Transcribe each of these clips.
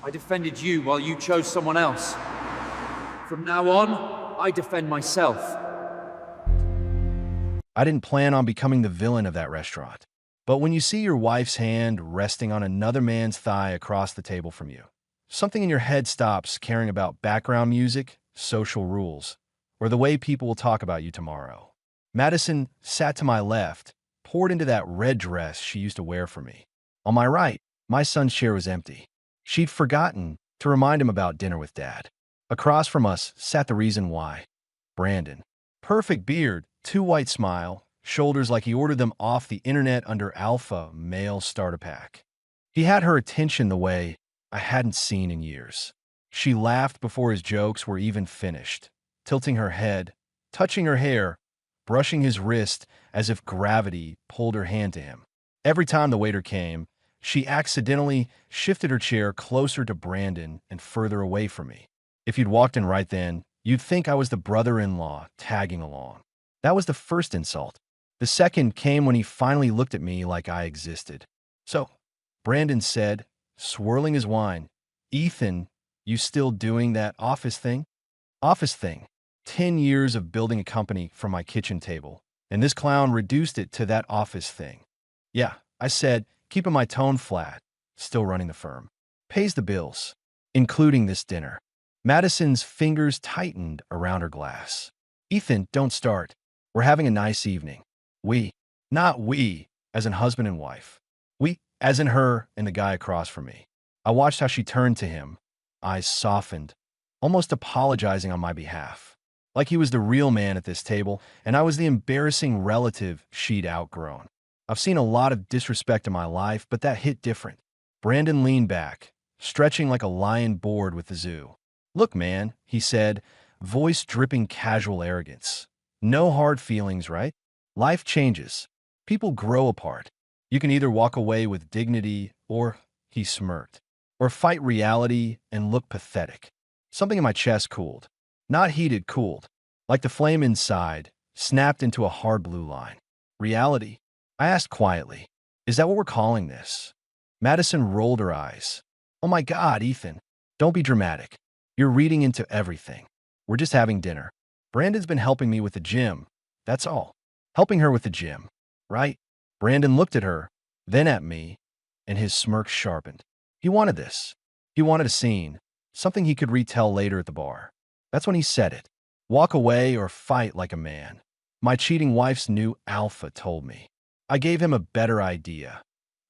I defended you while you chose someone else. From now on, I defend myself. I didn't plan on becoming the villain of that restaurant. But when you see your wife's hand resting on another man's thigh across the table from you, something in your head stops caring about background music, social rules, or the way people will talk about you tomorrow. Madison sat to my left, poured into that red dress she used to wear for me. On my right, my son's chair was empty. She'd forgotten to remind him about dinner with Dad. Across from us sat the reason why. Brandon. Perfect beard, too white smile, shoulders like he ordered them off the internet under Alpha Male Starter Pack. He had her attention the way I hadn't seen in years. She laughed before his jokes were even finished, tilting her head, touching her hair, brushing his wrist as if gravity pulled her hand to him. Every time the waiter came, she accidentally shifted her chair closer to Brandon and further away from me. If you'd walked in right then, you'd think I was the brother-in-law tagging along. That was the first insult. The second came when he finally looked at me like I existed. "So," Brandon said, swirling his wine, "Ethan, you still doing that office thing?" Office thing. 10 years of building a company from my kitchen table, and this clown reduced it to that office thing. "Yeah," I said, keeping my tone flat, still running the firm. "Pays the bills, including this dinner." Madison's fingers tightened around her glass. "Ethan, don't start. We're having a nice evening. We, not we, as in husband and wife. We, as in her and the guy across from me." I watched how she turned to him, eyes softened, almost apologizing on my behalf. Like he was the real man at this table, and I was the embarrassing relative she'd outgrown. I've seen a lot of disrespect in my life, but that hit different. Brandon leaned back, stretching like a lion bored with the zoo. "Look, man," he said, voice dripping casual arrogance. "No hard feelings, right? Life changes. People grow apart. You can either walk away with dignity or," he smirked, "or fight reality and look pathetic." Something in my chest cooled. Not heated, cooled. Like the flame inside, snapped into a hard blue line. "Reality?" I asked quietly. "Is that what we're calling this?" Madison rolled her eyes. "Oh my God, Ethan. Don't be dramatic. You're reading into everything. We're just having dinner. Brandon's been helping me with the gym. That's all. Helping her with the gym. Right?" Brandon looked at her, then at me, and his smirk sharpened. He wanted this. He wanted a scene, something he could retell later at the bar. That's when he said it. Walk away or fight like a man. My cheating wife's new alpha told me. I gave him a better idea.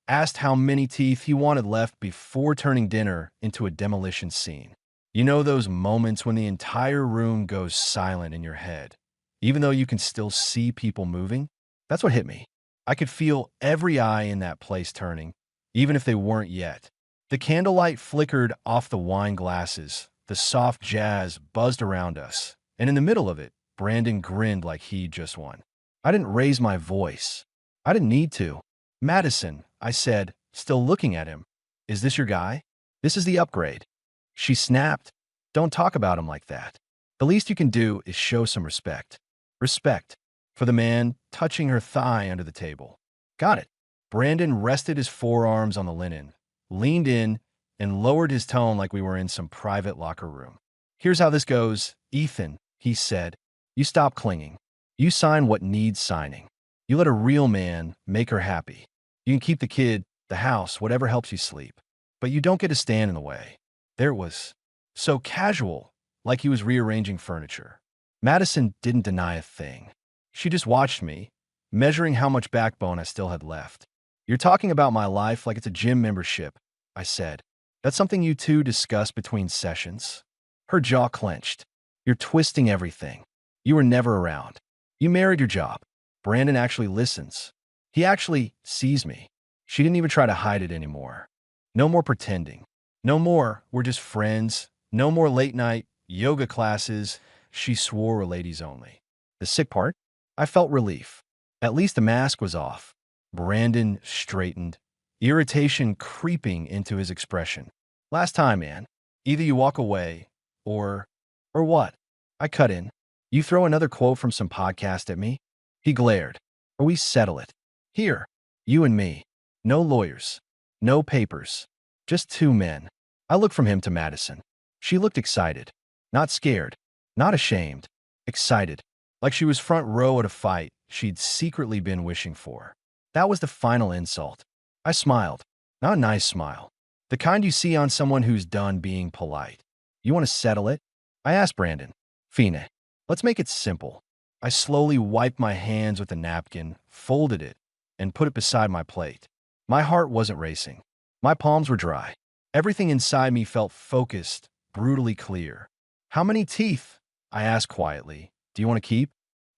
Asked how many teeth he wanted left before turning dinner into a demolition scene. You know those moments when the entire room goes silent in your head, even though you can still see people moving? That's what hit me. I could feel every eye in that place turning, even if they weren't yet. The candlelight flickered off the wine glasses, the soft jazz buzzed around us, and in the middle of it, Brandon grinned like he just won. I didn't raise my voice. I didn't need to. "Madison," I said, still looking at him, "is this your guy? This is the upgrade." She snapped, "Don't talk about him like that. The least you can do is show some respect." Respect for the man touching her thigh under the table. "Got it." Brandon rested his forearms on the linen, leaned in, and lowered his tone like we were in some private locker room. "Here's how this goes, Ethan," he said. "You stop clinging. You sign what needs signing. You let a real man make her happy. You can keep the kid, the house, whatever helps you sleep. But you don't get to stand in the way." There it was. So casual, like he was rearranging furniture. Madison didn't deny a thing. She just watched me, measuring how much backbone I still had left. "You're talking about my life like it's a gym membership," I said. "That's something you two discuss between sessions." Her jaw clenched. "You're twisting everything. You were never around. You married your job. Brandon actually listens. He actually sees me." She didn't even try to hide it anymore. No more pretending. No more, "We're just friends." No more late night yoga classes she swore were ladies only. The sick part? I felt relief. At least the mask was off. Brandon straightened, irritation creeping into his expression. "Last time, man. Either you walk away, or what?" I cut in. "You throw another quote from some podcast at me?" He glared. "Or we settle it. Here, you and me. No lawyers. No papers. Just two men. I looked from him to Madison. She looked excited. Not scared. Not ashamed. Excited. Like she was front row at a fight she'd secretly been wishing for. That was the final insult. I smiled. Not a nice smile. The kind you see on someone who's done being polite. You want to settle it? I asked Brandon. Fine. Let's make it simple. I slowly wiped my hands with a napkin, folded it, and put it beside my plate. My heart wasn't racing. My palms were dry. Everything inside me felt focused, brutally clear. How many teeth? I asked quietly. Do you want to keep?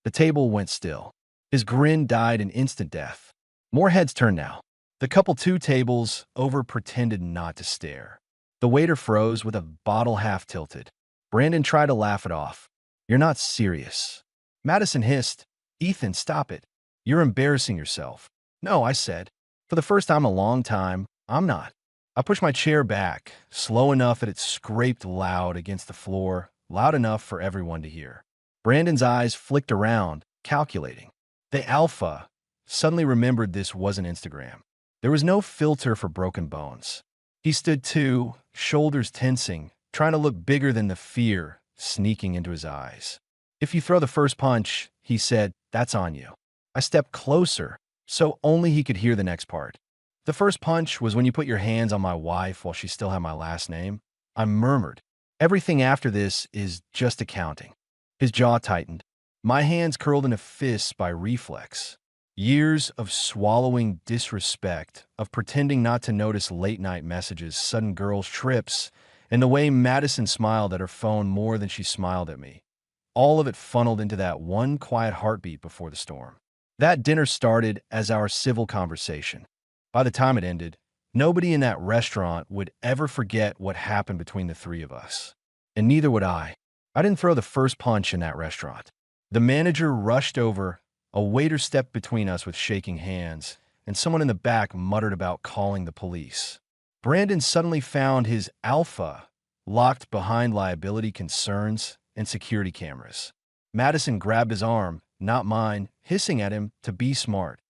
The table went still. His grin died in instant death. More heads turned now. The couple two tables over pretended not to stare. The waiter froze with a bottle half tilted. Brandon tried to laugh it off. You're not serious. Madison hissed. Ethan, stop it. You're embarrassing yourself. No, I said. For the first time in a long time, I'm not. I pushed my chair back, slow enough that it scraped loud against the floor, loud enough for everyone to hear. Brandon's eyes flicked around, calculating. The alpha suddenly remembered this wasn't Instagram. There was no filter for broken bones. He stood too, shoulders tensing, trying to look bigger than the fear sneaking into his eyes. If you throw the first punch, he said, that's on you. I stepped closer, so only he could hear the next part. The first punch was when you put your hands on my wife while she still had my last name. I murmured. Everything after this is just accounting. His jaw tightened. My hands curled into fists by reflex. Years of swallowing disrespect, of pretending not to notice late-night messages, sudden girls' trips, and the way Madison smiled at her phone more than she smiled at me. All of it funneled into that one quiet heartbeat before the storm. That dinner started as our civil conversation. By the time it ended, nobody in that restaurant would ever forget what happened between the three of us. And neither would I. I didn't throw the first punch in that restaurant. The manager rushed over, a waiter stepped between us with shaking hands, and someone in the back muttered about calling the police. Brandon suddenly found his alpha locked behind liability concerns and security cameras. Madison grabbed his arm, not mine, hissing at him to be smart.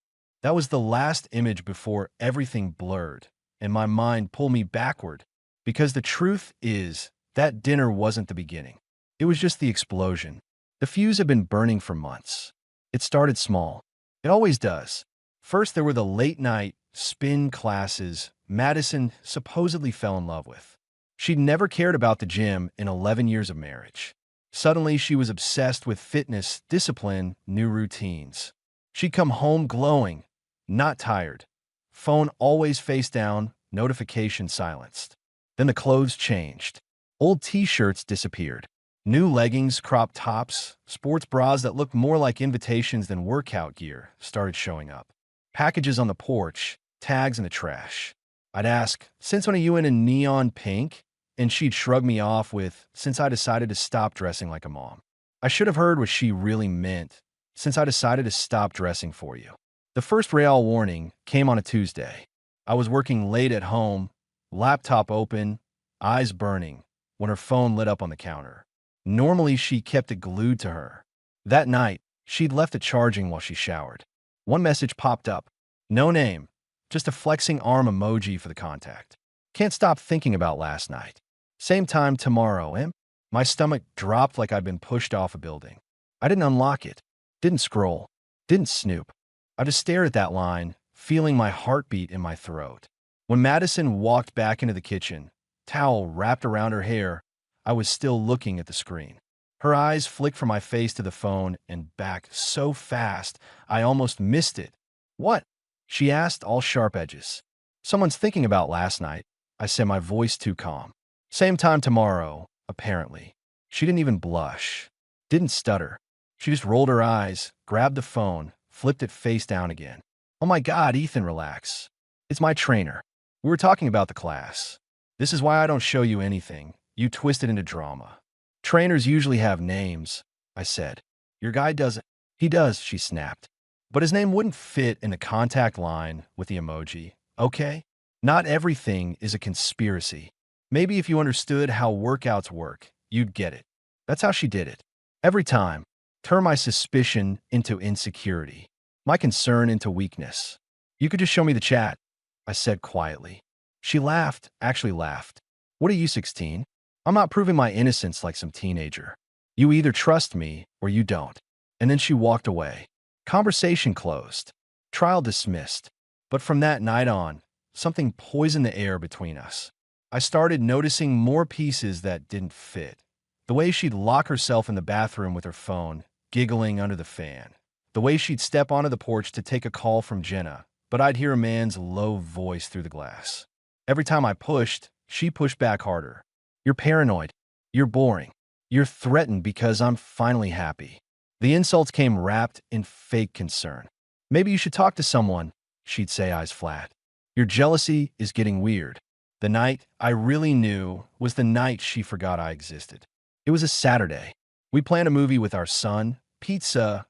That was the last image before everything blurred, and my mind pulled me backward, because the truth is, that dinner wasn't the beginning. It was just the explosion. The fuse had been burning for months. It started small. It always does. First, there were the late-night spin classes Madison supposedly fell in love with. She'd never cared about the gym in 11 years of marriage. Suddenly, she was obsessed with fitness, discipline, new routines. She'd come home glowing, not tired. Phone always face down, notification silenced. Then the clothes changed. Old t-shirts disappeared. New leggings, crop tops, sports bras that looked more like invitations than workout gear started showing up. Packages on the porch, tags in the trash. I'd ask, since when are you in neon pink? And she'd shrug me off with, since I decided to stop dressing like a mom. I should have heard what she really meant, since I decided to stop dressing for you. The first real warning came on a Tuesday. I was working late at home, laptop open, eyes burning, when her phone lit up on the counter. Normally, she kept it glued to her. That night, she'd left it charging while she showered. One message popped up. No name, just a flexing arm emoji for the contact. Can't stop thinking about last night. Same time tomorrow, eh? My stomach dropped like I'd been pushed off a building. I didn't unlock it, didn't scroll, didn't snoop. I just stared at that line, feeling my heartbeat in my throat. When Madison walked back into the kitchen, towel wrapped around her hair, I was still looking at the screen. Her eyes flicked from my face to the phone and back so fast, I almost missed it. What? She asked, all sharp edges. Someone's thinking about last night. I said, my voice too calm. Same time tomorrow, apparently. She didn't even blush. Didn't stutter. She just rolled her eyes, grabbed the phone, flipped it face down again. Oh my God, Ethan, relax. It's my trainer. We were talking about the class. This is why I don't show you anything. You twist it into drama. Trainers usually have names, I said. Your guy doesn't. He does, she snapped. But his name wouldn't fit in the contact line with the emoji, okay? Not everything is a conspiracy. Maybe if you understood how workouts work, you'd get it. That's how she did it. Every time, turn my suspicion into insecurity, my concern into weakness. You could just show me the chat, I said quietly. She laughed, actually laughed. What are you, 16? I'm not proving my innocence like some teenager. You either trust me or you don't. And then she walked away. Conversation closed. Trial dismissed. But from that night on, something poisoned the air between us. I started noticing more pieces that didn't fit. The way she'd lock herself in the bathroom with her phone, giggling under the fan. The way she'd step onto the porch to take a call from Jenna, but I'd hear a man's low voice through the glass. Every time I pushed, she pushed back harder. You're paranoid. You're boring. You're threatened because I'm finally happy. The insults came wrapped in fake concern. Maybe you should talk to someone, she'd say, eyes flat. Your jealousy is getting weird. The night I really knew was the night she forgot I existed. It was a Saturday. We planned a movie with our son, pizza,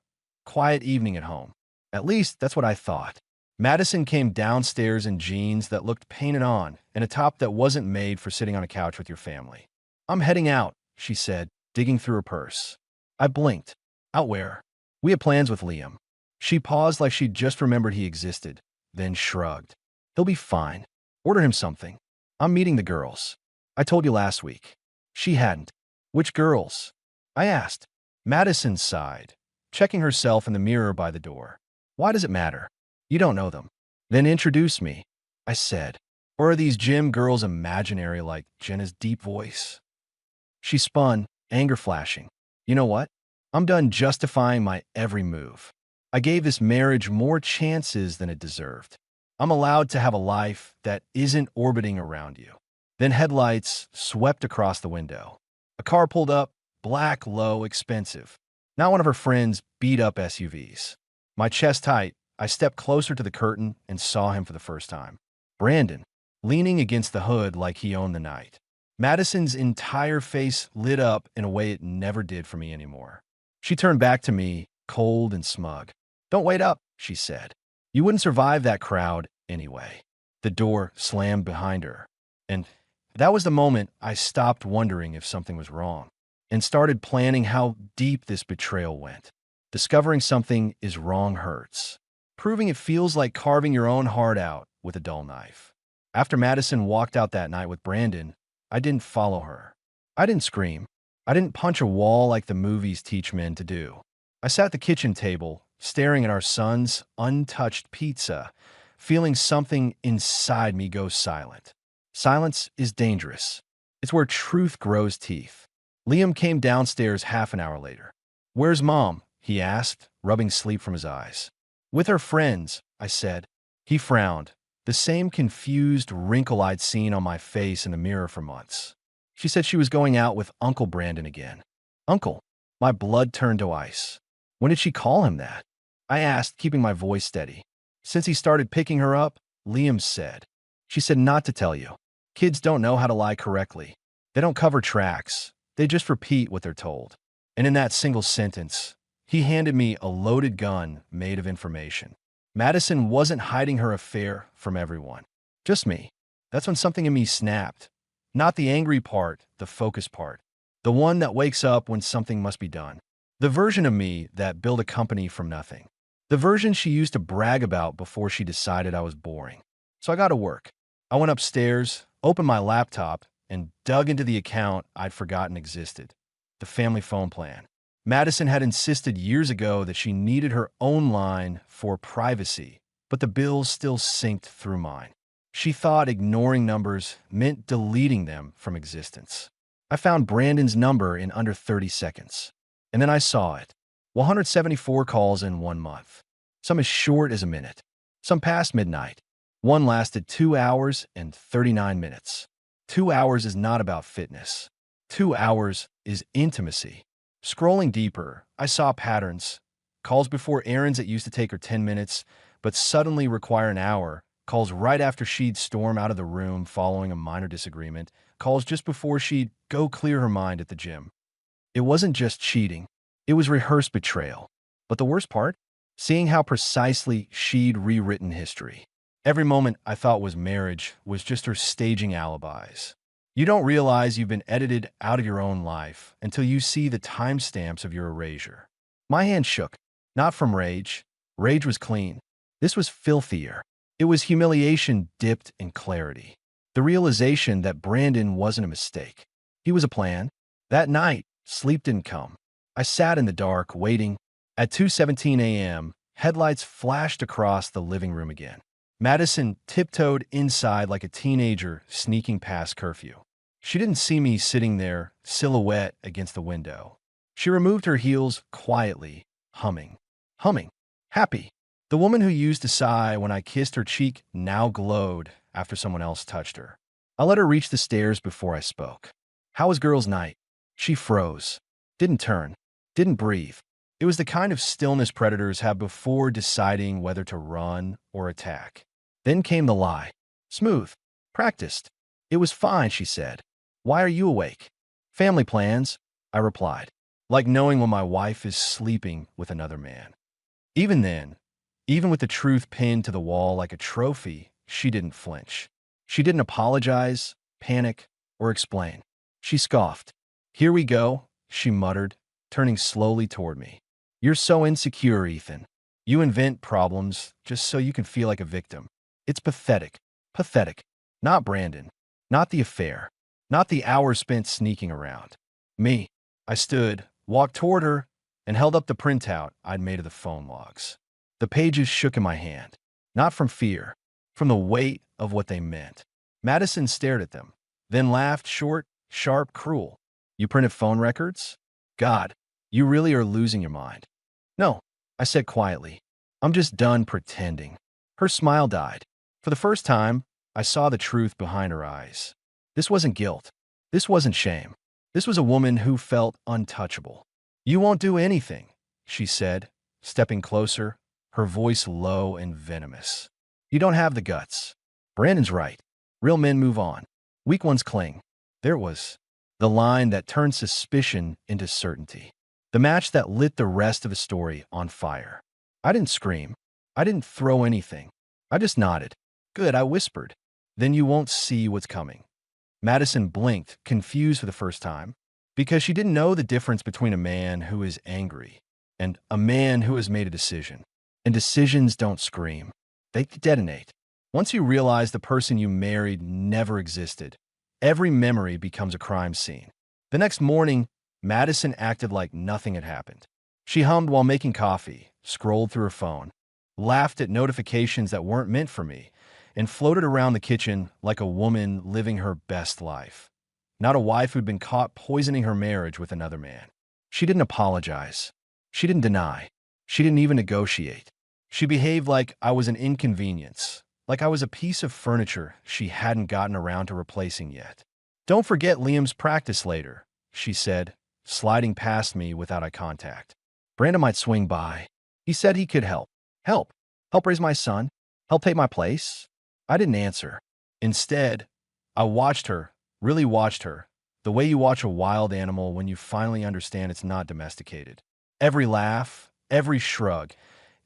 quiet evening at home. At least that's what I thought. Madison came downstairs in jeans that looked painted on and a top that wasn't made for sitting on a couch with your family. I'm heading out, she said, digging through her purse. I blinked. Out where? We had plans with Liam. She paused like she'd just remembered he existed, then shrugged. He'll be fine. Order him something. I'm meeting the girls. I told you last week. She hadn't. Which girls? I asked. Madison sighed, checking herself in the mirror by the door. Why does it matter? You don't know them. Then introduce me, I said. Or are these gym girls imaginary like Jenna's deep voice? She spun, anger flashing. You know what? I'm done justifying my every move. I gave this marriage more chances than it deserved. I'm allowed to have a life that isn't orbiting around you. Then headlights swept across the window. A car pulled up, black, low, expensive. Not one of her friends' beat-up SUVs. My chest tight, I stepped closer to the curtain and saw him for the first time. Brandon, leaning against the hood like he owned the night. Madison's entire face lit up in a way it never did for me anymore. She turned back to me, cold and smug. Don't wait up, she said. You wouldn't survive that crowd anyway. The door slammed behind her. And that was the moment I stopped wondering if something was wrong and started planning how deep this betrayal went. Discovering something is wrong hurts. Proving it feels like carving your own heart out with a dull knife. After Madison walked out that night with Brandon, I didn't follow her. I didn't scream. I didn't punch a wall like the movies teach men to do. I sat at the kitchen table, staring at our son's untouched pizza, feeling something inside me go silent. Silence is dangerous. It's where truth grows teeth. Liam came downstairs half an hour later. Where's Mom? He asked, rubbing sleep from his eyes. With her friends, I said. He frowned, the same confused wrinkle I'd seen on my face in the mirror for months. She said she was going out with Uncle Brandon again. Uncle? My blood turned to ice. When did she call him that? I asked, keeping my voice steady. Since he started picking her up, Liam said. She said not to tell you. Kids don't know how to lie correctly. They don't cover tracks. They just repeat what they're told. And in that single sentence, he handed me a loaded gun made of information. Madison wasn't hiding her affair from everyone. Just me. That's when something in me snapped. Not the angry part, the focused part. The one that wakes up when something must be done. The version of me that built a company from nothing. The version she used to brag about before she decided I was boring. So I got to work. I went upstairs, opened my laptop, and dug into the account I'd forgotten existed. The family phone plan. Madison had insisted years ago that she needed her own line for privacy, but the bills still synced through mine. She thought ignoring numbers meant deleting them from existence. I found Brandon's number in under 30 seconds. And then I saw it. 174 calls in 1 month. Some as short as a minute. Some past midnight. One lasted 2 hours and 39 minutes. 2 hours is not about fitness. 2 hours is intimacy. Scrolling deeper, I saw patterns. Calls before errands that used to take her 10 minutes, but suddenly require an hour. Calls right after she'd storm out of the room following a minor disagreement. Calls just before she'd go clear her mind at the gym. It wasn't just cheating. It was rehearsed betrayal. But the worst part? Seeing how precisely she'd rewritten history. Every moment I thought was marriage was just her staging alibis. You don't realize you've been edited out of your own life until you see the timestamps of your erasure. My hand shook, not from rage. Rage was clean. This was filthier. It was humiliation dipped in clarity. The realization that Brandon wasn't a mistake. He was a plan. That night, sleep didn't come. I sat in the dark, waiting. At 2:17 a.m., headlights flashed across the living room again. Madison tiptoed inside like a teenager sneaking past curfew. She didn't see me sitting there, silhouette against the window. She removed her heels quietly, humming. Humming. Happy. The woman who used to sigh when I kissed her cheek now glowed after someone else touched her. I let her reach the stairs before I spoke. How was girls' night? She froze. Didn't turn. Didn't breathe. It was the kind of stillness predators have before deciding whether to run or attack. Then came the lie. Smooth. Practiced. It was fine, she said. Why are you awake? Family plans, I replied, like knowing when my wife is sleeping with another man. Even then, even with the truth pinned to the wall like a trophy, she didn't flinch. She didn't apologize, panic, or explain. She scoffed. Here we go, she muttered, turning slowly toward me. You're so insecure, Ethan. You invent problems just so you can feel like a victim. It's pathetic. Pathetic. Not Brandon. Not the affair. Not the hours spent sneaking around. Me. I stood, walked toward her, and held up the printout I'd made of the phone logs. The pages shook in my hand. Not from fear, from the weight of what they meant. Madison stared at them, then laughed short, sharp, cruel. You printed phone records? God, you really are losing your mind. No, I said quietly. I'm just done pretending. Her smile died. For the first time, I saw the truth behind her eyes. This wasn't guilt. This wasn't shame. This was a woman who felt untouchable. You won't do anything, she said, stepping closer, her voice low and venomous. You don't have the guts. Brandon's right. Real men move on. Weak ones cling. There it was. The line that turned suspicion into certainty. The match that lit the rest of the story on fire. I didn't scream. I didn't throw anything. I just nodded. Good, I whispered. Then you won't see what's coming. Madison blinked, confused for the first time, because she didn't know the difference between a man who is angry and a man who has made a decision. And decisions don't scream. They detonate. Once you realize the person you married never existed, every memory becomes a crime scene. The next morning, Madison acted like nothing had happened. She hummed while making coffee, scrolled through her phone, laughed at notifications that weren't meant for me, and floated around the kitchen like a woman living her best life. Not a wife who'd been caught poisoning her marriage with another man. She didn't apologize. She didn't deny. She didn't even negotiate. She behaved like I was an inconvenience, like I was a piece of furniture she hadn't gotten around to replacing yet. Don't forget Liam's practice later, she said, sliding past me without eye contact. Brandon might swing by. He said he could help. Help. Help raise my son. Help take my place. I didn't answer. Instead, I watched her, really watched her, the way you watch a wild animal when you finally understand it's not domesticated. Every laugh, every shrug,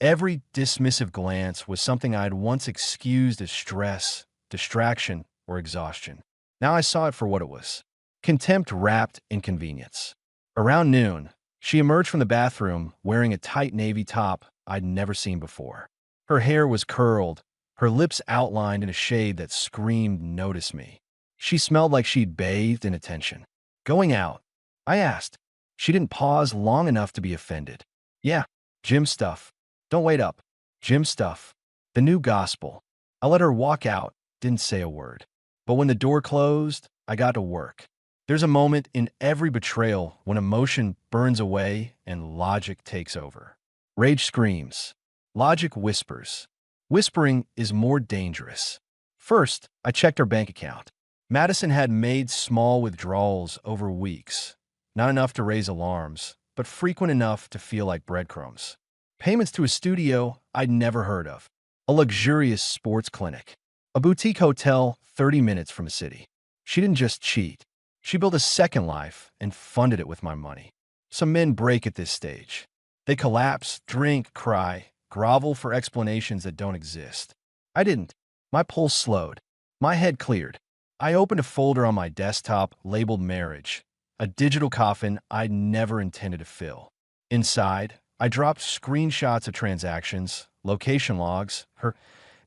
every dismissive glance was something I'd once excused as stress, distraction, or exhaustion. Now I saw it for what it was. Contempt wrapped in convenience. Around noon, she emerged from the bathroom wearing a tight navy top I'd never seen before. Her hair was curled, her lips outlined in a shade that screamed, "Notice me." She smelled like she'd bathed in attention. Going out, I asked. She didn't pause long enough to be offended. Yeah, gym stuff. Don't wait up. Gym stuff. The new gospel. I let her walk out, didn't say a word. But when the door closed, I got to work. There's a moment in every betrayal when emotion burns away and logic takes over. Rage screams. Logic whispers. Whispering is more dangerous. First, I checked her bank account. Madison had made small withdrawals over weeks. Not enough to raise alarms, but frequent enough to feel like breadcrumbs. Payments to a studio I'd never heard of. A luxurious sports clinic. A boutique hotel 30 minutes from a city. She didn't just cheat. She built a second life and funded it with my money. Some men break at this stage. They collapse, drink, cry, grovel for explanations that don't exist. I didn't. My pulse slowed. My head cleared. I opened a folder on my desktop labeled marriage, a digital coffin I'd never intended to fill. Inside, I dropped screenshots of transactions, location logs, her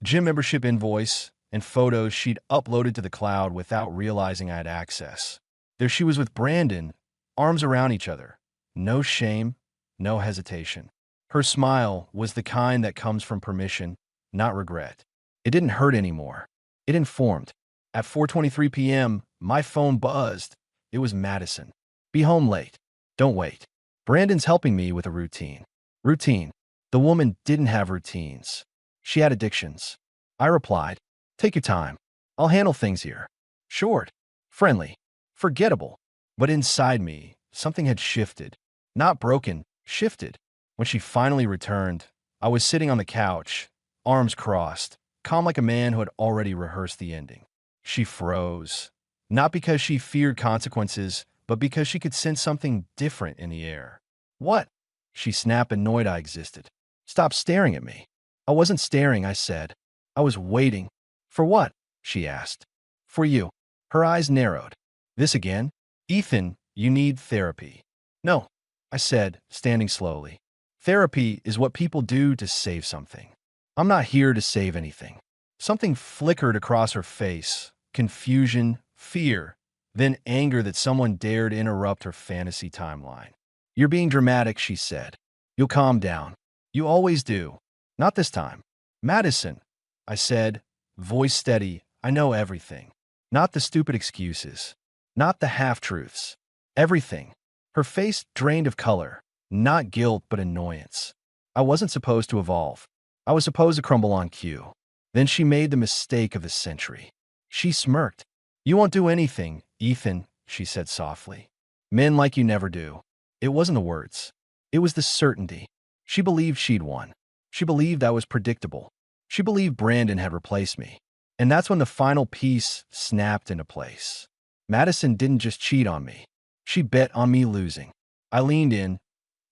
gym membership invoice, and photos she'd uploaded to the cloud without realizing I had access. There she was with Brandon, arms around each other. No shame, no hesitation. Her smile was the kind that comes from permission, not regret. It didn't hurt anymore. It informed. At 4:23 p.m., my phone buzzed. It was Madison. Be home late. Don't wait. Brandon's helping me with a routine. Routine. The woman didn't have routines. She had addictions. I replied, take your time. I'll handle things here. Short, friendly, forgettable. But inside me, something had shifted. Not broken, shifted. When she finally returned, I was sitting on the couch, arms crossed, calm like a man who had already rehearsed the ending. She froze. Not because she feared consequences, but because she could sense something different in the air. What? She snapped, annoyed I existed. Stop staring at me. I wasn't staring, I said. I was waiting. For what? She asked. For you. Her eyes narrowed. This again? Ethan, you need therapy. No, I said, standing slowly. Therapy is what people do to save something. I'm not here to save anything. Something flickered across her face. Confusion, fear, then anger that someone dared interrupt her fantasy timeline. You're being dramatic, she said. You'll calm down. You always do. Not this time. Madison, I said, voice steady. I know everything. Not the stupid excuses. Not the half-truths. Everything. Her face drained of color. Not guilt, but annoyance. I wasn't supposed to evolve. I was supposed to crumble on cue. Then she made the mistake of the century. She smirked. You won't do anything, Ethan, she said softly. Men like you never do. It wasn't the words. It was the certainty. She believed she'd won. She believed I was predictable. She believed Brandon had replaced me. And that's when the final piece snapped into place. Madison didn't just cheat on me. She bet on me losing. I leaned in,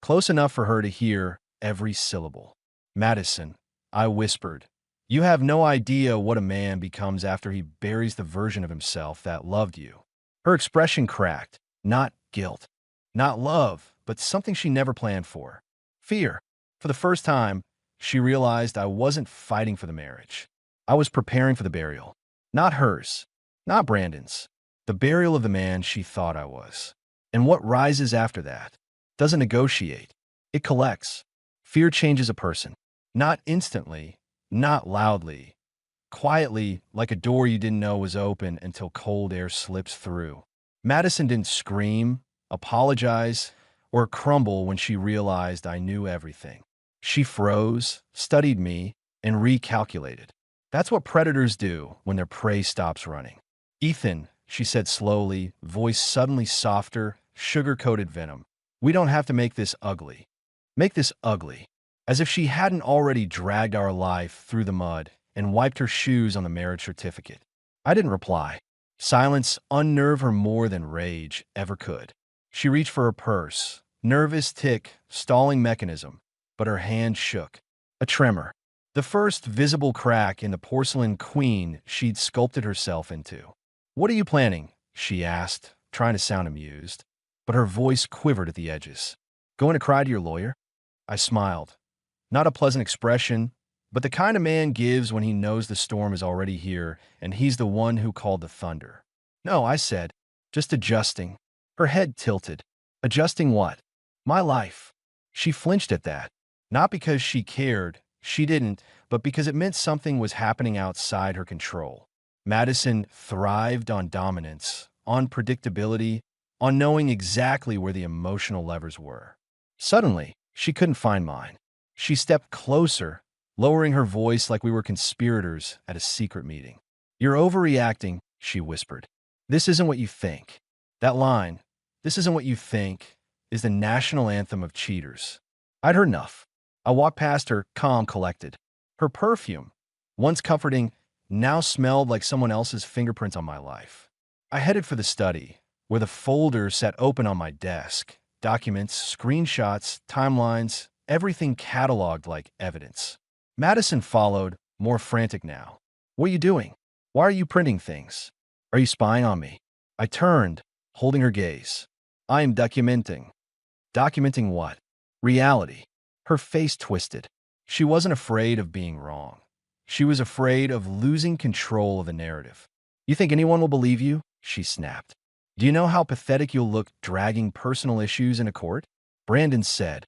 close enough for her to hear every syllable. Madison, I whispered, you have no idea what a man becomes after he buries the version of himself that loved you. Her expression cracked. Not guilt. Not love, but something she never planned for. Fear. For the first time, she realized I wasn't fighting for the marriage. I was preparing for the burial. Not hers. Not Brandon's. The burial of the man she thought I was. And what rises after that doesn't negotiate. It collects. Fear changes a person. Not instantly, not loudly. Quietly, like a door you didn't know was open until cold air slips through. Madison didn't scream, apologize, or crumble when she realized I knew everything. She froze, studied me, and recalculated. That's what predators do when their prey stops running. Ethan, she said slowly, voice suddenly softer, sugar-coated venom. We don't have to make this ugly. Make this ugly. As if she hadn't already dragged our life through the mud and wiped her shoes on the marriage certificate. I didn't reply. Silence unnerved her more than rage ever could. She reached for her purse, nervous tick, stalling mechanism, but her hand shook. A tremor. The first visible crack in the porcelain queen she'd sculpted herself into. What are you planning? She asked, trying to sound amused, but her voice quivered at the edges. Going to cry to your lawyer? I smiled. Not a pleasant expression, but the kind a man gives when he knows the storm is already here and he's the one who called the thunder. No, I said, just adjusting. Her head tilted. Adjusting what? My life. She flinched at that. Not because she cared, she didn't, but because it meant something was happening outside her control. Madison thrived on dominance, on predictability, on knowing exactly where the emotional levers were. Suddenly, she couldn't find mine. She stepped closer, lowering her voice like we were conspirators at a secret meeting. You're overreacting, she whispered. This isn't what you think. That line, this isn't what you think, is the national anthem of cheaters. I'd heard enough. I walked past her, calm, collected. Her perfume, once comforting, now smelled like someone else's fingerprints on my life. I headed for the study, where the folder sat open on my desk. Documents, screenshots, timelines, everything cataloged like evidence. Madison followed, more frantic now. What are you doing? Why are you printing things? Are you spying on me? I turned, holding her gaze. I am documenting. Documenting what? Reality. Her face twisted. She wasn't afraid of being wrong. She was afraid of losing control of the narrative. You think anyone will believe you? She snapped. Do you know how pathetic you'll look dragging personal issues into court? Brandon said.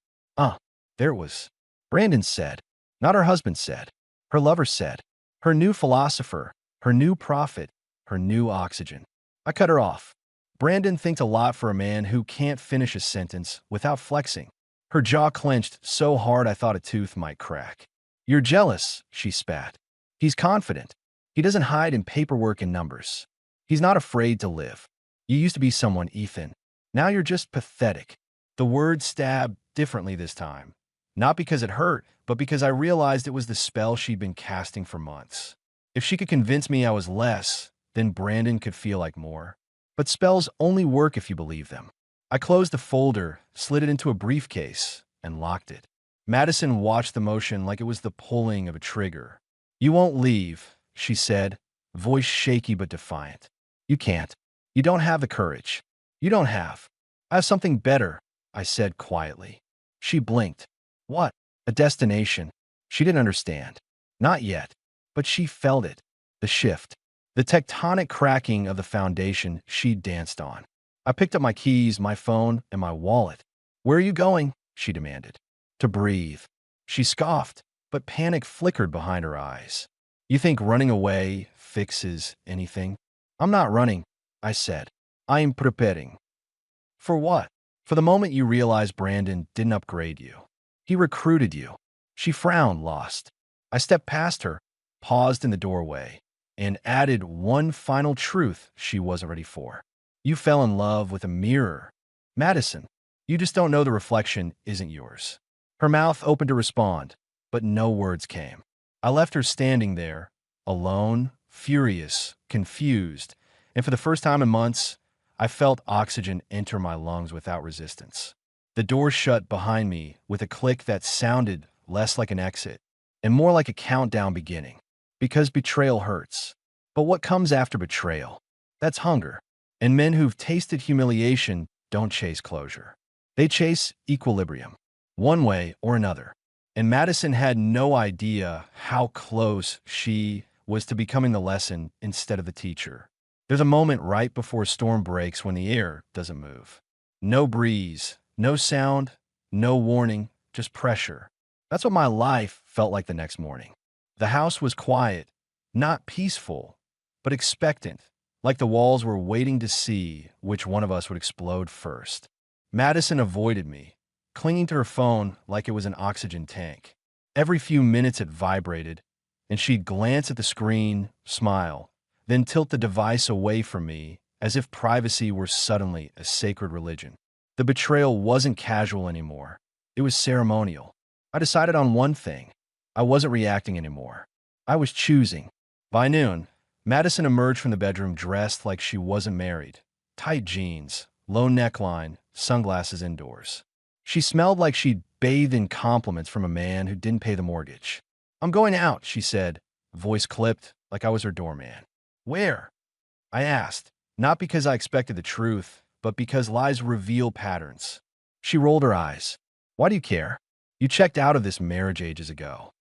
There it was. Brandon said. Not her husband said. Her lover said. Her new philosopher, her new prophet, her new oxygen. I cut her off. Brandon thinks a lot for a man who can't finish a sentence without flexing. Her jaw clenched so hard I thought a tooth might crack. You're jealous, she spat. He's confident. He doesn't hide in paperwork and numbers. He's not afraid to live. You used to be someone, Ethan. Now you're just pathetic. The word stabbed differently this time. Not because it hurt, but because I realized it was the spell she'd been casting for months. If she could convince me I was less, then Brandon could feel like more. But spells only work if you believe them. I closed the folder, slid it into a briefcase, and locked it. Madison watched the motion like it was the pulling of a trigger. You won't leave, she said, voice shaky but defiant. You can't. You don't have the courage. You don't have. I have something better, I said quietly. She blinked. What? A destination. She didn't understand. Not yet. But she felt it. The shift. The tectonic cracking of the foundation she'd danced on. I picked up my keys, my phone, and my wallet. Where are you going? She demanded. To breathe. She scoffed, but panic flickered behind her eyes. You think running away fixes anything? I'm not running, I said. I'm preparing. For what? For the moment you realize Brandon didn't upgrade you. He recruited you. She frowned, lost. I stepped past her, paused in the doorway, and added one final truth she wasn't ready for. You fell in love with a mirror. Madison, you just don't know the reflection isn't yours. Her mouth opened to respond, but no words came. I left her standing there, alone, furious, confused, and for the first time in months, I felt oxygen enter my lungs without resistance. The door shut behind me with a click that sounded less like an exit and more like a countdown beginning. Because betrayal hurts. But what comes after betrayal? That's hunger. And men who've tasted humiliation don't chase closure. They chase equilibrium, one way or another. And Madison had no idea how close she was to becoming the lesson instead of the teacher. There's a moment right before a storm breaks when the air doesn't move. No breeze, no sound, no warning, just pressure. That's what my life felt like the next morning. The house was quiet, not peaceful, but expectant, like the walls were waiting to see which one of us would explode first. Madison avoided me, clinging to her phone like it was an oxygen tank. Every few minutes it vibrated, and she'd glance at the screen, smile, then tilt the device away from me as if privacy were suddenly a sacred religion. The betrayal wasn't casual anymore. It was ceremonial. I decided on one thing. I wasn't reacting anymore. I was choosing. By noon, Madison emerged from the bedroom dressed like she wasn't married. Tight jeans, low neckline, sunglasses indoors. She smelled like she'd bathed in compliments from a man who didn't pay the mortgage. I'm going out, she said, voice clipped like I was her doorman. Where? I asked, not because I expected the truth, but because lies reveal patterns. She rolled her eyes. Why do you care? You checked out of this marriage ages ago.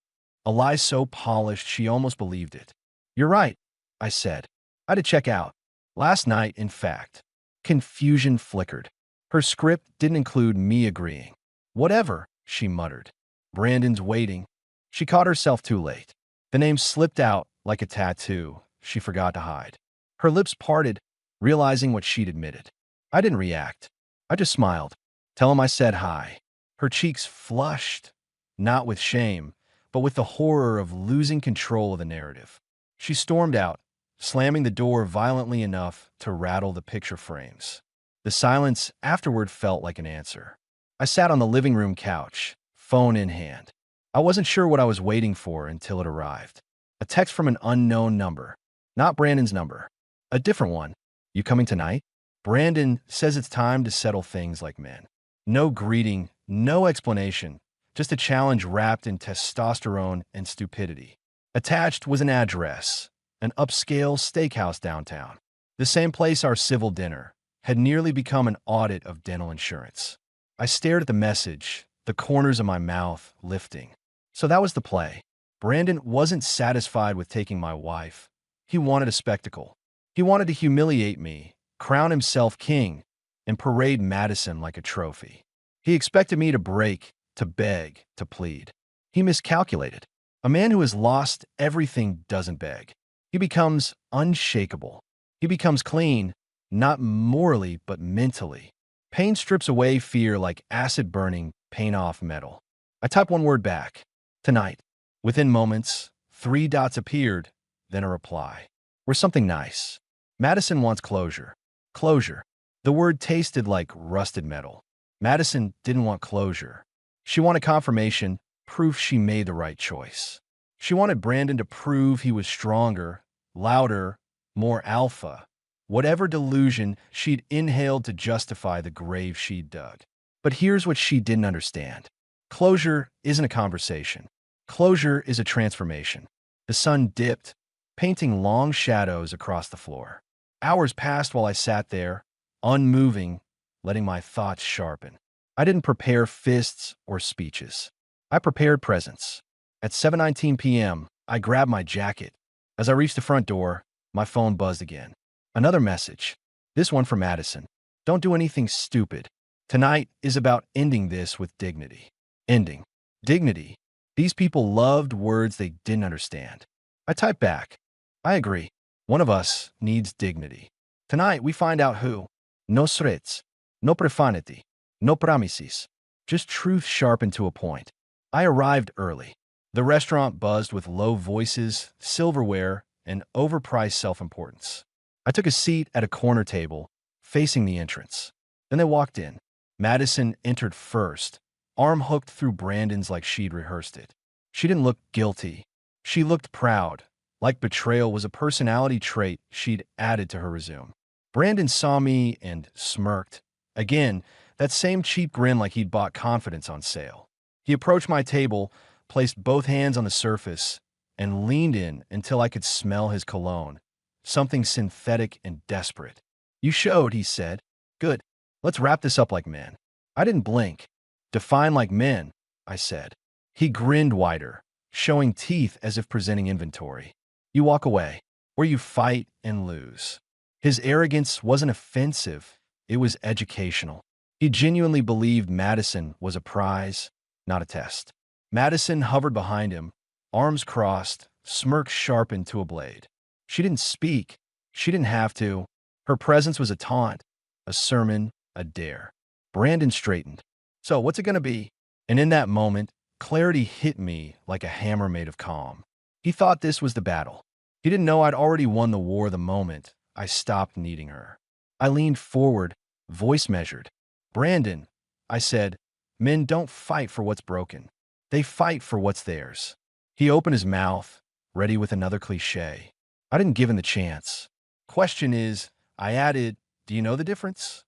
A lie so polished she almost believed it. You're right, I said. I had to check out. Last night, in fact. Confusion flickered. Her script didn't include me agreeing. Whatever, she muttered. Brandon's waiting. She caught herself too late. The name slipped out like a tattoo she forgot to hide. Her lips parted, realizing what she'd admitted. I didn't react. I just smiled. Tell him I said hi. Her cheeks flushed, not with shame, but with the horror of losing control of the narrative. She stormed out, slamming the door violently enough to rattle the picture frames. The silence afterward felt like an answer. I sat on the living room couch, phone in hand. I wasn't sure what I was waiting for until it arrived. A text from an unknown number. Not Brandon's number. A different one. You coming tonight? Brandon says it's time to settle things like men. No greeting, no explanation, just a challenge wrapped in testosterone and stupidity. Attached was an address, an upscale steakhouse downtown. The same place our civil dinner had nearly become an audit of dental insurance. I stared at the message, the corners of my mouth lifting. So that was the play. Brandon wasn't satisfied with taking my wife. He wanted a spectacle. He wanted to humiliate me, crown himself king, and parade Madison like a trophy. He expected me to break, to beg, to plead. He miscalculated. A man who has lost everything doesn't beg. He becomes unshakable. He becomes clean, not morally, but mentally. Pain strips away fear like acid burning paint off metal. I type one word back. Tonight. Within moments, 3 dots appeared, then a reply. Or something nice. Madison wants closure. Closure. The word tasted like rusted metal. Madison didn't want closure. She wanted confirmation, proof she made the right choice. She wanted Brandon to prove he was stronger, louder, more alpha, whatever delusion she'd inhaled to justify the grave she'd dug. But here's what she didn't understand. Closure isn't a conversation. Closure is a transformation. The sun dipped, painting long shadows across the floor. Hours passed while I sat there, unmoving, letting my thoughts sharpen. I didn't prepare fists or speeches. I prepared presence. At 7:19 p.m., I grabbed my jacket. As I reached the front door, my phone buzzed again. Another message. This one from Madison. Don't do anything stupid. Tonight is about ending this with dignity. Ending. Dignity. These people loved words they didn't understand. I typed back. I agree. One of us needs dignity. Tonight we find out who. No threats. No profanity. No promises. Just truth sharpened to a point. I arrived early. The restaurant buzzed with low voices, silverware, and overpriced self-importance. I took a seat at a corner table, facing the entrance. Then they walked in. Madison entered first, arm hooked through Brandon's like she'd rehearsed it. She didn't look guilty. She looked proud, like betrayal was a personality trait she'd added to her resume. Brandon saw me and smirked. Again, that same cheap grin like he'd bought confidence on sale. He approached my table, placed both hands on the surface, and leaned in until I could smell his cologne, something synthetic and desperate. You showed, he said. Good. Let's wrap this up like men. I didn't blink. Define like men, I said. He grinned wider, showing teeth as if presenting inventory. You walk away, or you fight and lose. His arrogance wasn't offensive, it was educational. He genuinely believed Madison was a prize, not a test. Madison hovered behind him, arms crossed, smirk sharpened to a blade. She didn't speak. She didn't have to. Her presence was a taunt, a sermon, a dare. Brandon straightened. So what's it going to be? And in that moment, clarity hit me like a hammer made of calm. He thought this was the battle. He didn't know I'd already won the war the moment I stopped needing her. I leaned forward, voice measured. Brandon, I said, men don't fight for what's broken. They fight for what's theirs. He opened his mouth, ready with another cliché. I didn't give him the chance. Question is, I added, do you know the difference?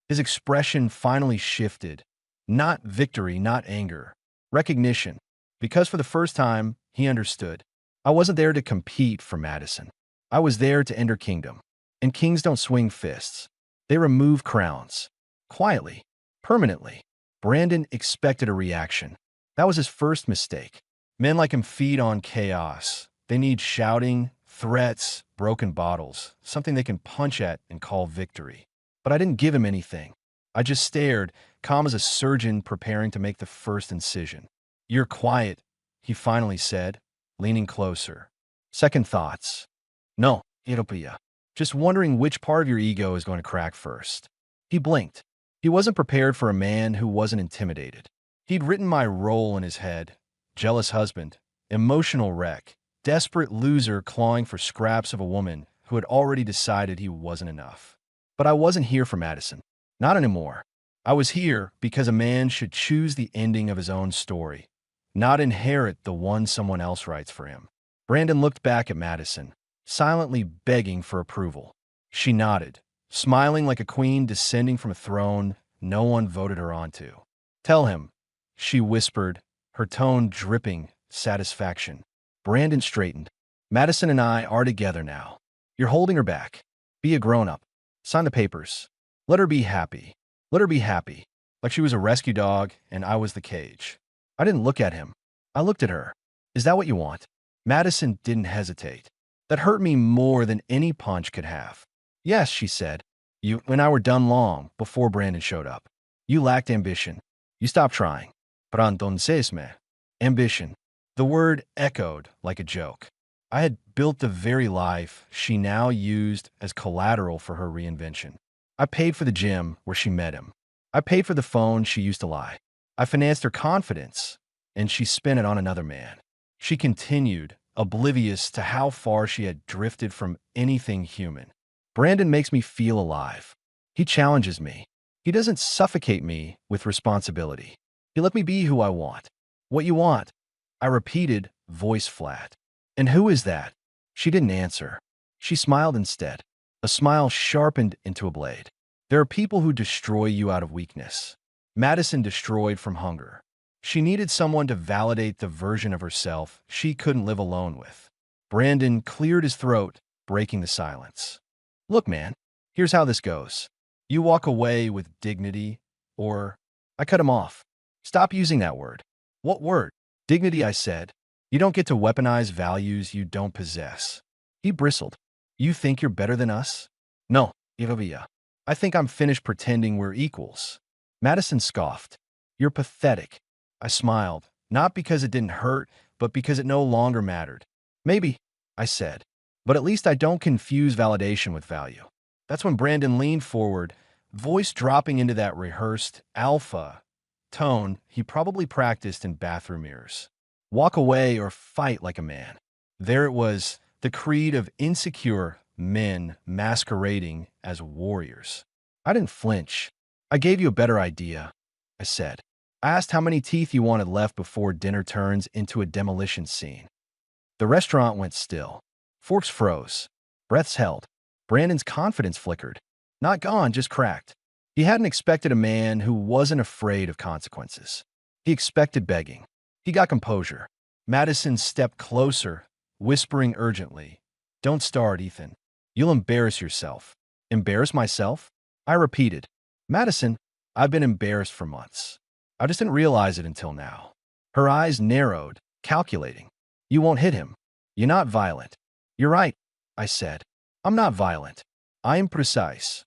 His expression finally shifted. Not victory, not anger. Recognition. Because for the first time, he understood. I wasn't there to compete for Madison. I was there to enter kingdom. And kings don't swing fists. They remove crowns. Quietly. Permanently. Brandon expected a reaction. That was his first mistake. Men like him feed on chaos. They need shouting, threats, broken bottles, something they can punch at and call victory. But I didn't give him anything. I just stared, calm as a surgeon preparing to make the first incision. You're quiet, he finally said, leaning closer. Second thoughts. No, it'll be ya. Just wondering which part of your ego is going to crack first. He blinked. He wasn't prepared for a man who wasn't intimidated. He'd written my role in his head. Jealous husband, emotional wreck, desperate loser clawing for scraps of a woman who had already decided he wasn't enough. But I wasn't here for Madison. Not anymore. I was here because a man should choose the ending of his own story, not inherit the one someone else writes for him. Brandon looked back at Madison, silently begging for approval. She nodded, smiling like a queen descending from a throne no one voted her onto. Tell him, she whispered, her tone dripping satisfaction. Brandon straightened. Madison and I are together now. You're holding her back. Be a grown-up. Sign the papers. Let her be happy. Let her be happy. Like she was a rescue dog and I was the cage. I didn't look at him. I looked at her. Is that what you want? Madison didn't hesitate. That hurt me more than any punch could have. Yes, she said. You and I were done long before Brandon showed up. You lacked ambition. You stopped trying. Pero entonces me. Ambition. The word echoed like a joke. I had built the very life she now used as collateral for her reinvention. I paid for the gym where she met him. I paid for the phone she used to lie. I financed her confidence, and she spent it on another man. She continued, oblivious to how far she had drifted from anything human. Brandon makes me feel alive. He challenges me. He doesn't suffocate me with responsibility. He let me be who I want. What you want? I repeated, voice flat. And who is that? She didn't answer. She smiled instead. A smile sharpened into a blade. There are people who destroy you out of weakness. Madison destroyed from hunger. She needed someone to validate the version of herself she couldn't live alone with. Brandon cleared his throat, breaking the silence. Look, man, here's how this goes. You walk away with dignity, or I cut him off. Stop using that word. What word? Dignity, I said. You don't get to weaponize values you don't possess. He bristled. You think you're better than us? No, Iravia. I think I'm finished pretending we're equals. Madison scoffed. You're pathetic. I smiled, not because it didn't hurt, but because it no longer mattered. Maybe, I said, but at least I don't confuse validation with value. That's when Brandon leaned forward, voice dropping into that rehearsed alpha tone he probably practiced in bathroom mirrors. Walk away or fight like a man. There it was, the creed of insecure men masquerading as warriors. I didn't flinch. I gave you a better idea, I said. I asked how many teeth you wanted left before dinner turns into a demolition scene. The restaurant went still. Forks froze. Breaths held. Brandon's confidence flickered. Not gone, just cracked. He hadn't expected a man who wasn't afraid of consequences. He expected begging. He got composure. Madison stepped closer, whispering urgently, Don't start, Ethan. You'll embarrass yourself. Embarrass myself? I repeated. Madison, I've been embarrassed for months. I just didn't realize it until now. Her eyes narrowed, calculating. You won't hit him. You're not violent. You're right, I said. I'm not violent. I am precise.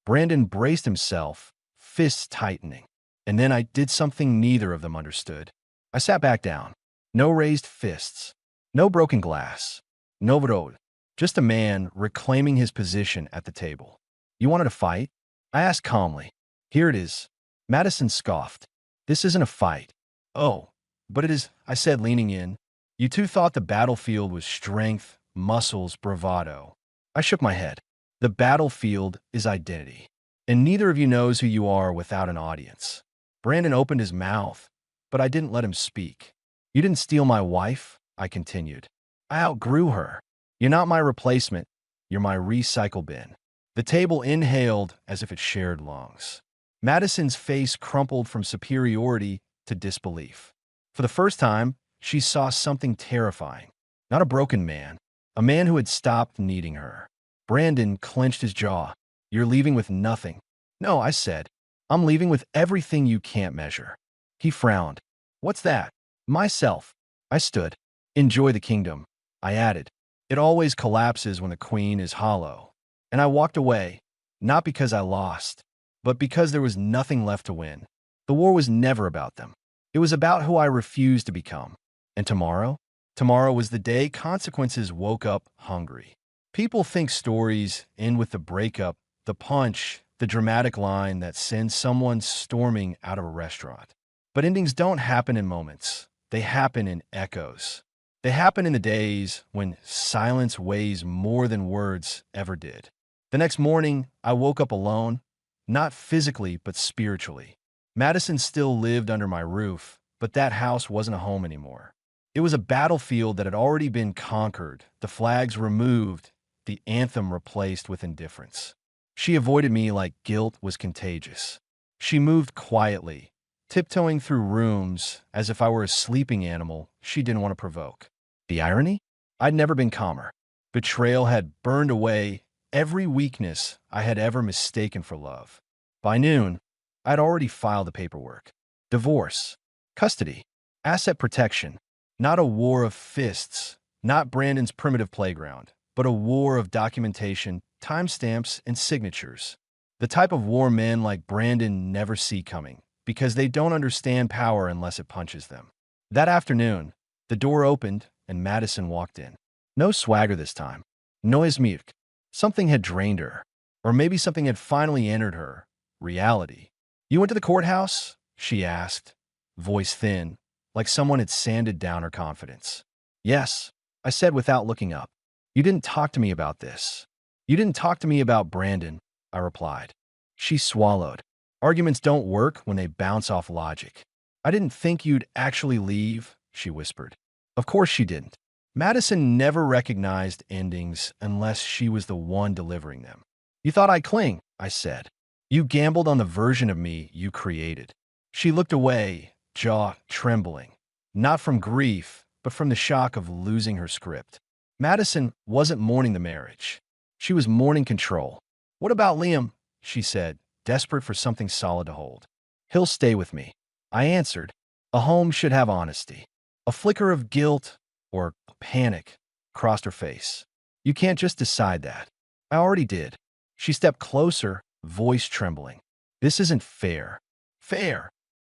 Brandon braced himself, fists tightening. And then I did something neither of them understood. I sat back down. No raised fists. No broken glass. No road. Just a man reclaiming his position at the table. You wanted to fight? I asked calmly. Here it is. Madison scoffed. This isn't a fight. Oh, but it is, I said, leaning in. You two thought the battlefield was strength, muscles, bravado. I shook my head. The battlefield is identity. And neither of you knows who you are without an audience. Brandon opened his mouth, but I didn't let him speak. You didn't steal my wife, I continued. I outgrew her. You're not my replacement. You're my recycle bin. The table inhaled as if it shared lungs. Madison's face crumpled from superiority to disbelief. For the first time, she saw something terrifying. Not a broken man, a man who had stopped needing her. Brandon clenched his jaw. You're leaving with nothing. No, I said. I'm leaving with everything you can't measure. He frowned. What's that? Myself. I stood. Enjoy the kingdom. I added. It always collapses when the queen is hollow. And I walked away, not because I lost, but because there was nothing left to win. The war was never about them. It was about who I refused to become. And tomorrow? Tomorrow was the day consequences woke up hungry. People think stories end with the breakup, the punch, the dramatic line that sends someone storming out of a restaurant. But endings don't happen in moments. They happen in echoes. They happen in the days when silence weighs more than words ever did. The next morning, I woke up alone, not physically, but spiritually. Madison still lived under my roof, but that house wasn't a home anymore. It was a battlefield that had already been conquered, the flags removed, the anthem replaced with indifference. She avoided me like guilt was contagious. She moved quietly, tiptoeing through rooms as if I were a sleeping animal she didn't want to provoke. The irony? I'd never been calmer. Betrayal had burned away every weakness I had ever mistaken for love. By noon, I'd already filed the paperwork. Divorce, custody, asset protection. Not a war of fists, not Brandon's primitive playground, but a war of documentation, timestamps, and signatures. The type of war men like Brandon never see coming, because they don't understand power unless it punches them. That afternoon, the door opened and Madison walked in. No swagger this time. No esmirk. Something had drained her. Or maybe something had finally entered her. Reality. "You went to the courthouse?" she asked, voice thin, like someone had sanded down her confidence. "Yes," I said without looking up. "You didn't talk to me about this." "You didn't talk to me about Brandon," I replied. She swallowed. "Arguments don't work when they bounce off logic." "I didn't think you'd actually leave," she whispered. Of course she didn't. Madison never recognized endings unless she was the one delivering them. "You thought I'd cling," I said. "You gambled on the version of me you created." She looked away, jaw trembling, not from grief, but from the shock of losing her script. Madison wasn't mourning the marriage. She was mourning control. "What about Liam?" she said, desperate for something solid to hold. "He'll stay with me," I answered. A home should have honesty. A flicker of guilt or panic crossed her face. "You can't just decide that." "I already did." She stepped closer, voice trembling. "This isn't fair." "Fair."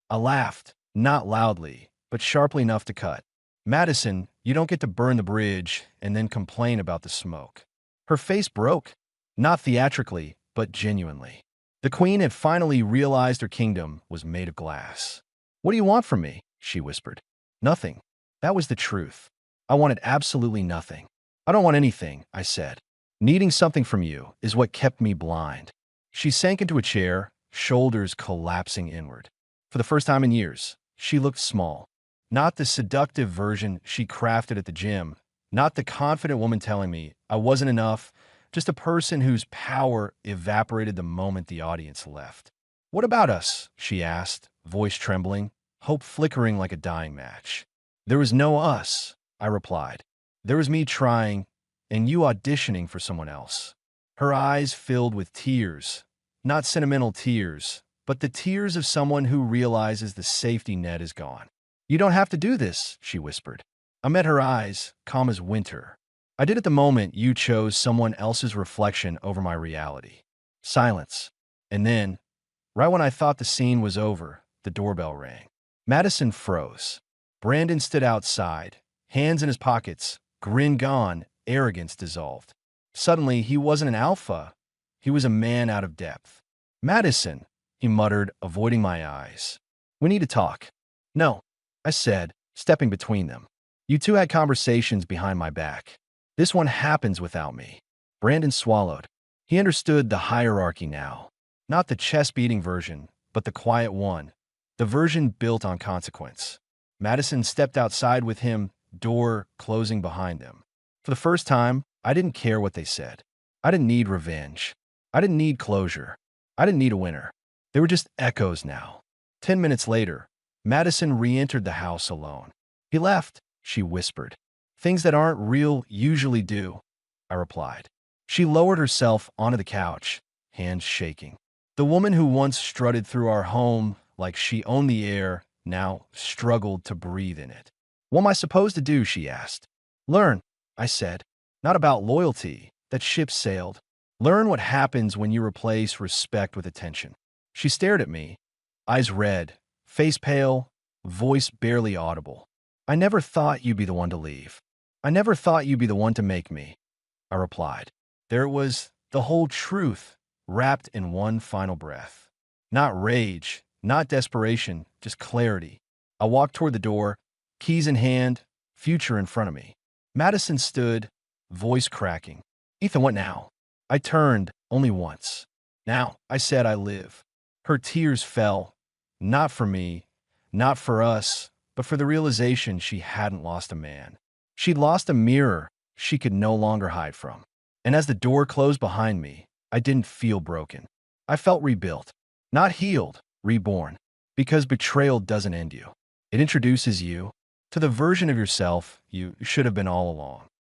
I laughed, not loudly, but sharply enough to cut. "Madison, you don't get to burn the bridge and then complain about the smoke." Her face broke, not theatrically, but genuinely. The queen had finally realized her kingdom was made of glass. "What do you want from me?" she whispered. "Nothing." That was the truth. I wanted absolutely nothing. "I don't want anything," I said. "Needing something from you is what kept me blind." She sank into a chair, shoulders collapsing inward. For the first time in years, she looked small. Not the seductive version she crafted at the gym, not the confident woman telling me I wasn't enough, just a person whose power evaporated the moment the audience left. "What about us?" she asked, voice trembling, hope flickering like a dying match. "There was no us," I replied. "There was me trying, and you auditioning for someone else." Her eyes filled with tears, not sentimental tears, but the tears of someone who realizes the safety net is gone. "You don't have to do this," she whispered. I met her eyes, calm as winter. "I did at the moment you chose someone else's reflection over my reality." Silence. And then, right when I thought the scene was over, the doorbell rang. Madison froze. Brandon stood outside, hands in his pockets, grin gone, arrogance dissolved. Suddenly, he wasn't an alpha. He was a man out of depth. "Madison," he muttered, avoiding my eyes. "We need to talk." "No," I said, stepping between them. "You two had conversations behind my back. This one happens without me." Brandon swallowed. He understood the hierarchy now. Not the chest-beating version, but the quiet one. The version built on consequence. Madison stepped outside with him, door closing behind them. For the first time, I didn't care what they said. I didn't need revenge. I didn't need closure. I didn't need a winner. They were just echoes now. 10 minutes later, Madison re-entered the house alone. "He left," she whispered. "Things that aren't real usually do," I replied. She lowered herself onto the couch, hands shaking. The woman who once strutted through our home like she owned the air now struggled to breathe in it. "What am I supposed to do?" she asked. "Learn," I said. "Not about loyalty. That ship sailed. Learn what happens when you replace respect with attention." She stared at me, eyes red, face pale, voice barely audible. "I never thought you'd be the one to leave. I never thought you'd be the one to make me," I replied. There it was, the whole truth, wrapped in one final breath. Not rage, not desperation, just clarity. I walked toward the door, keys in hand, future in front of me. Madison stood, voice cracking. "Ethan, what now?" I turned, only once. "Now," I said, "I live." Her tears fell, not for me, not for us, but for the realization she hadn't lost a man. She'd lost a mirror she could no longer hide from. And as the door closed behind me, I didn't feel broken. I felt rebuilt, not healed, reborn. Because betrayal doesn't end you. It introduces you to the version of yourself you should have been all along.